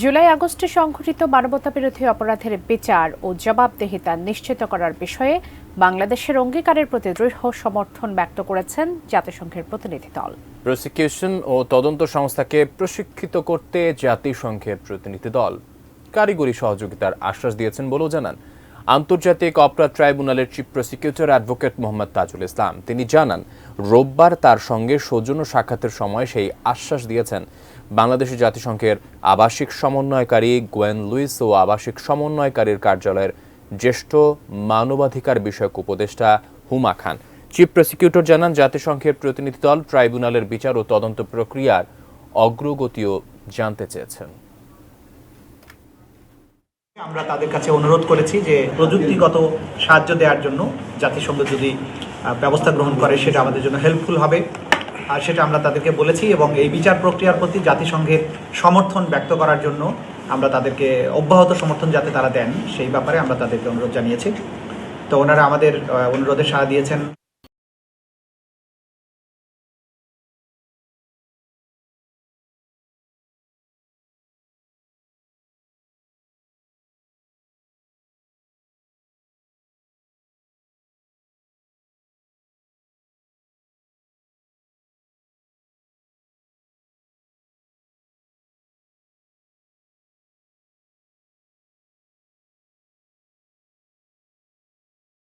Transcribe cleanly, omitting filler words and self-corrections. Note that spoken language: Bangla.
জুলাই আগস্টে সংঘটিত মানবতাবিরোধী অপরাধের বিচার ও জবাবদিহিতা নিশ্চিত করার বিষয়ে বাংলাদেশের অঙ্গীকারের প্রতি দৃঢ় সমর্থন ব্যক্ত করেছেন জাতিসংঘের প্রতিনিধি দল। প্রসিকিউশন ও তদন্ত সংস্থাকে প্রশিক্ষিত করতে জাতিসংঘের প্রতিনিধি দল কারিগরি সহযোগিতার আশ্বাস দিয়েছেন বলেও জানান আন্তর্জাতিক অপরাধ ট্রাইব্যুনালের chief prosecutor advocate Mohammad Tajul Islam. তিনি জানান, রোববার তার সঙ্গে সৌজন্য সাক্ষাতের সময় সেই আশ্বাস দিয়েছেন বাংলাদেশের জাতিসংঘের আবাসিক সমন্বয়কারী গোয়েন লুইস ও আবাসিক সমন্বয়কারীর কার্যালয়ের জ্যেষ্ঠ মানবাধিকার বিষয়ক উপদেষ্টা হুমা খান। চিফ প্রসিকিউটর জানান, জাতিসংঘের প্রতিনিধি দল ট্রাইব্যুনালের বিচার ও তদন্ত প্রক্রিয়ার অগ্রগতিও জানতে চেয়েছেন। আমরা তাদের কাছে অনুরোধ করেছি যে প্রযুক্তিগত সাহায্য দেওয়ার জন্য জাতিসংঘ যদি ব্যবস্থা গ্রহণ করে সেটা আমাদের জন্য হেল্পফুল হবে, আর সেটা আমরা তাদেরকে বলেছি। এবং এই বিচার প্রক্রিয়ার প্রতি জাতিসংঘের সমর্থন ব্যক্ত করার জন্য আমরা তাদেরকে অব্যাহত সমর্থন যাতে তারা দেন সেই ব্যাপারে আমরা তাদেরকে অনুরোধ জানিয়েছি। তো ওনারা আমাদের অনুরোধে সাড়া দিয়েছেন।